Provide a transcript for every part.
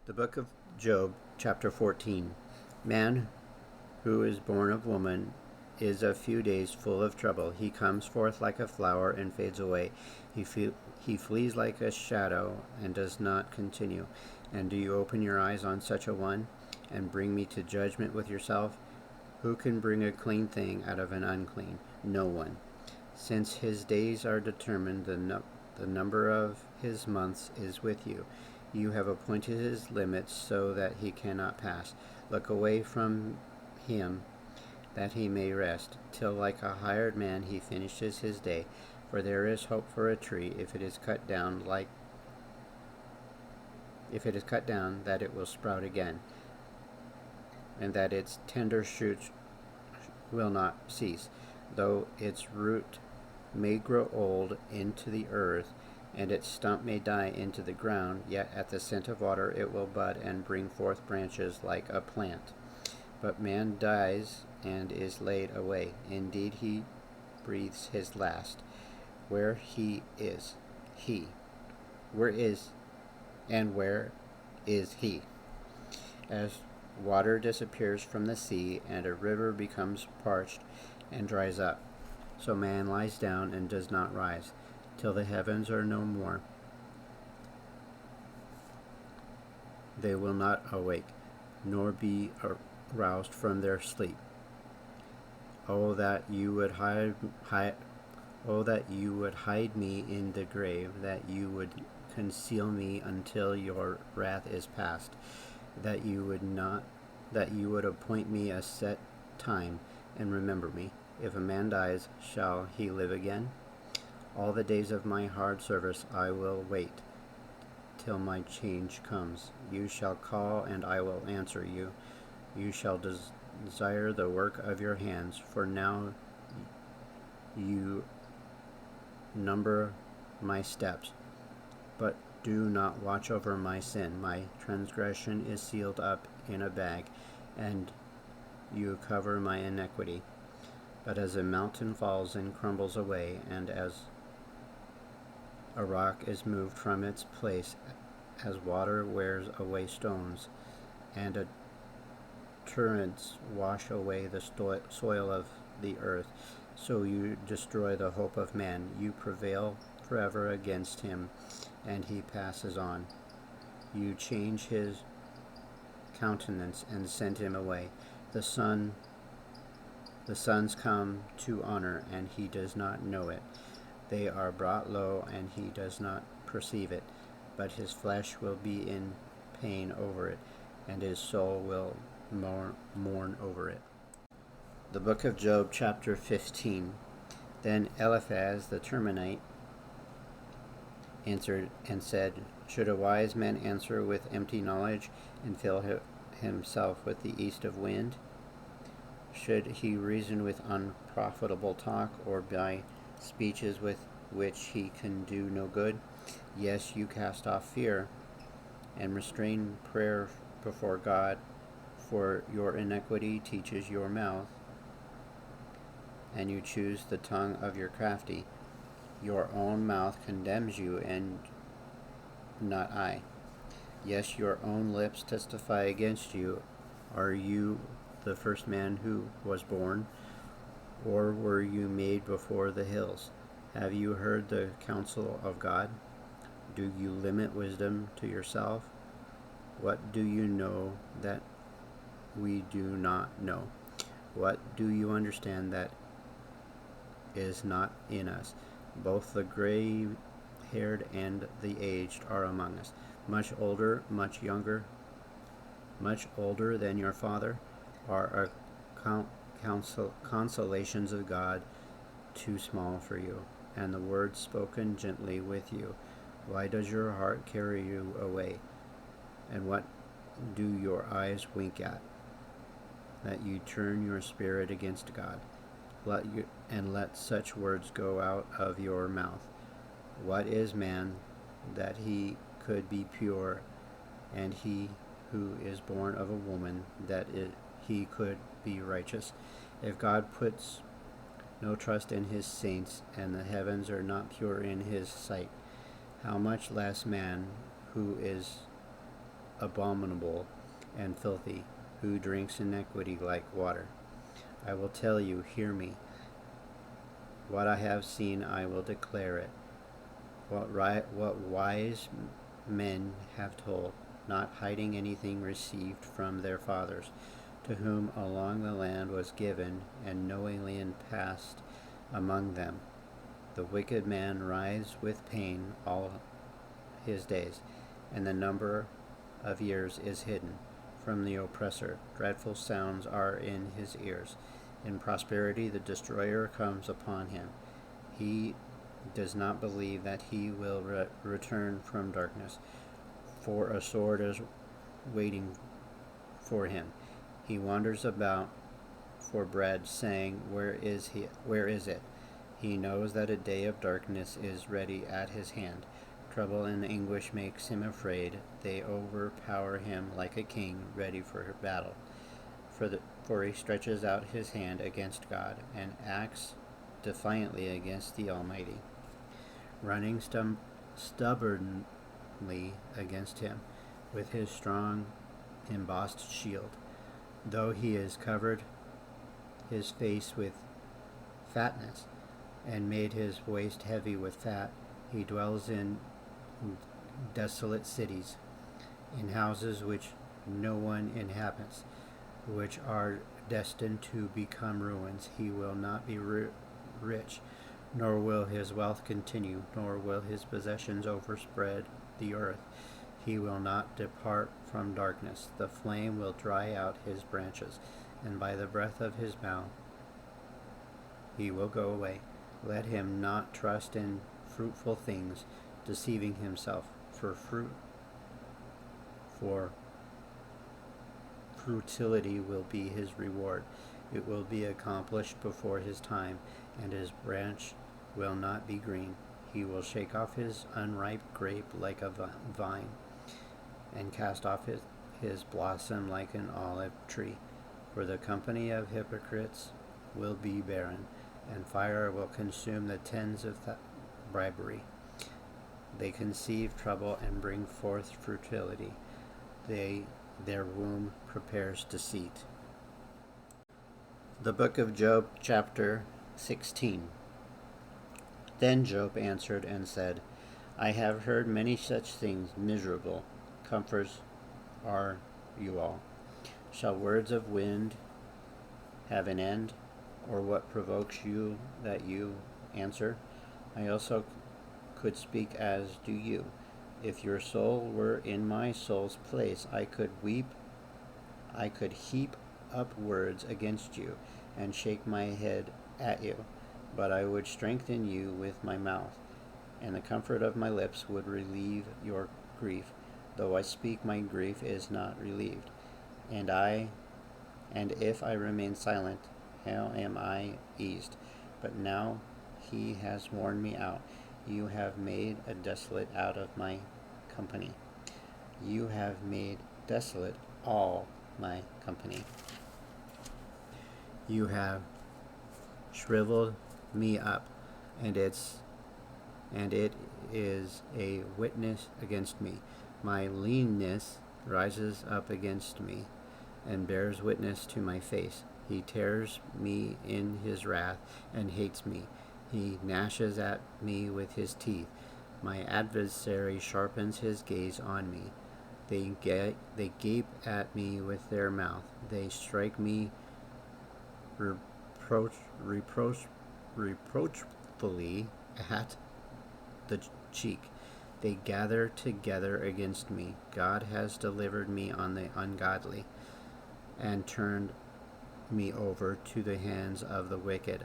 The book of Job, chapter 14. Man who is born of woman is a few days full of trouble. He comes forth like a flower and fades away. He flees like a shadow and does not continue. And do you open your eyes on such a one and bring me to judgment with yourself? Who can bring a clean thing out of an unclean? No one. Since his days are determined, the number of his months is with you. You have appointed his limits so that he cannot pass. Look away from him, that he may rest, till like a hired man he finishes his day. For there is hope for a tree, if it is cut down, that it will sprout again, and that its tender shoots will not cease. Though its root may grow old into the earth, and its stump may die into the ground, yet at the scent of water it will bud and bring forth branches like a plant. But man dies and is laid away. Indeed, he breathes his last. Where is he? Where is he? As water disappears from the sea, and a river becomes parched and dries up, so man lies down and does not rise, till the heavens are no more. They will not awake, nor be aroused from their sleep. Oh, that you would hide me in the grave, that you would conceal me until your wrath is past, that you would appoint me a set time and remember me. If a man dies, shall he live again? All the days of my hard service I will wait, till my change comes. You shall call, and I will answer you. You shall desire the work of your hands, for now you number my steps, but do not watch over my sin. My transgression is sealed up in a bag, and you cover my iniquity. But as a mountain falls and crumbles away, and as a rock is moved from its place, as water wears away stones, and a torrents wash away the soil of the earth, so you destroy the hope of man. You prevail forever against him, and he passes on. You change his countenance and send him away. The sons come to honor, and he does not know it. They are brought low, and he does not perceive it. But his flesh will be in pain over it, and his soul will mourn over it. The book of Job, chapter 15. Then Eliphaz the Temanite answered and said, Should a wise man answer with empty knowledge, and fill himself with the east of wind? Should he reason with unprofitable talk, or by speeches with which he can do no good? Yes, you cast off fear, and restrain prayer before God, for your iniquity teaches your mouth, and you choose the tongue of your crafty. Your own mouth condemns you, and not I. Yes, your own lips testify against you. Are you the first man who was born, or were you made before the hills? Have you heard the counsel of God? Do you limit wisdom to yourself? What do you know that we do not know? What do you understand that is not in us? Both the gray-haired and the aged are among us, much older, much younger, much older than your father. Are consolations of God too small for you, and the words spoken gently with you? Why does your heart carry you away, and what do your eyes wink at, that you turn your spirit against God? Let such words go out of your mouth. What is man that he could be pure, and he who is born of a woman that he could be righteous? If God puts no trust in his saints, and the heavens are not pure in his sight, how much less man who is abominable and filthy, who drinks iniquity like water. I will tell you, hear me. What I have seen, I will declare it. What wise men have told, not hiding anything received from their fathers, to whom along the land was given, and no alien passed among them. The wicked man writhes with pain all his days, and the number of years is hidden from the oppressor. Dreadful sounds are in his ears. In prosperity the destroyer comes upon him. He does not believe that he will return from darkness, for a sword is waiting for him. He wanders about for bread, saying, Where is it? He knows that a day of darkness is ready at his hand. Trouble and anguish makes him afraid. They overpower him like a king ready for battle. For he stretches out his hand against God, and acts defiantly against the Almighty, running stubbornly against him with his strong embossed shield. Though he has covered his face with fatness, and made his waist heavy with fat, he dwells in desolate cities, in houses which no one inhabits, which are destined to become ruins. He will not be rich, nor will his wealth continue, nor will his possessions overspread the earth. He will not depart from darkness. The flame will dry out his branches, and by the breath of his mouth he will go away. Let him not trust in fruitful things, deceiving himself. For futility will be his reward. It will be accomplished before his time, and his branch will not be green. He will shake off his unripe grape like a vine, and cast off his blossom like an olive tree. For the company of hypocrites will be barren, and fire will consume the tents of bribery. They conceive trouble and bring forth futility. Their womb prepares deceit. The book of Job, chapter 16. Then Job answered and said, I have heard many such things. Miserable comforts are you all. Shall words of wind have an end, or what provokes you that you answer? I also could speak as do you. If your soul were in my soul's place, I could heap up words against you, and shake my head at you. But I would strengthen you with my mouth, and the comfort of my lips would relieve your grief. Though I speak, my grief is not relieved. And if I remain silent, how am I eased? But now he has worn me out. You have made a desolate out of my company. You have made desolate all my company. You have shriveled me up, and it is a witness against me. My leanness rises up against me, and bears witness to my face. He tears me in his wrath, and hates me. He gnashes at me with his teeth. My adversary sharpens his gaze on me. They gape at me with their mouth. They strike me reproachfully at the cheek. They gather together against me. God has delivered me on the ungodly, and turned me over to the hands of the wicked.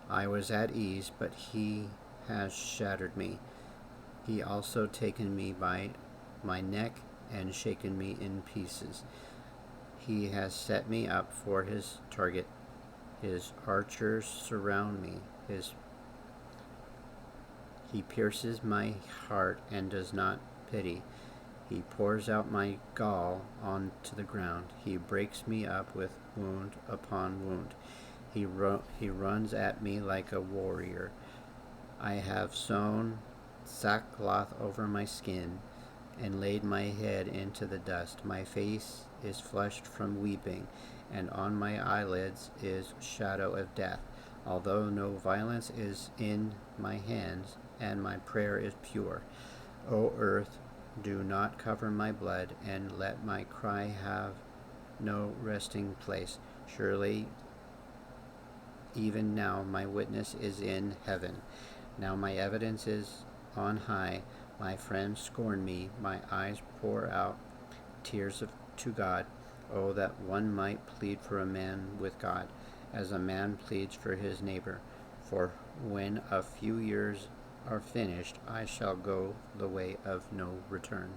I was at ease, but he has shattered me. He also taken me by my neck and shaken me in pieces. He has set me up for his target. His archers surround me. He pierces my heart and does not pity. He pours out my gall onto the ground. He breaks me up with wound upon wound. He runs at me like a warrior. I have sewn sackcloth over my skin. and laid my head into the dust. My face is flushed from weeping, and on my eyelids is shadow of death. Although no violence is in my hands, and my prayer is pure. O earth, do not cover my blood, and let my cry have no resting place. Surely even now my witness is in heaven. Now my evidence is on high. My friends scorn me. My eyes pour out to God. Oh, that one might plead for a man with God, as a man pleads for his neighbor. For when a few years are finished, I shall go the way of no return.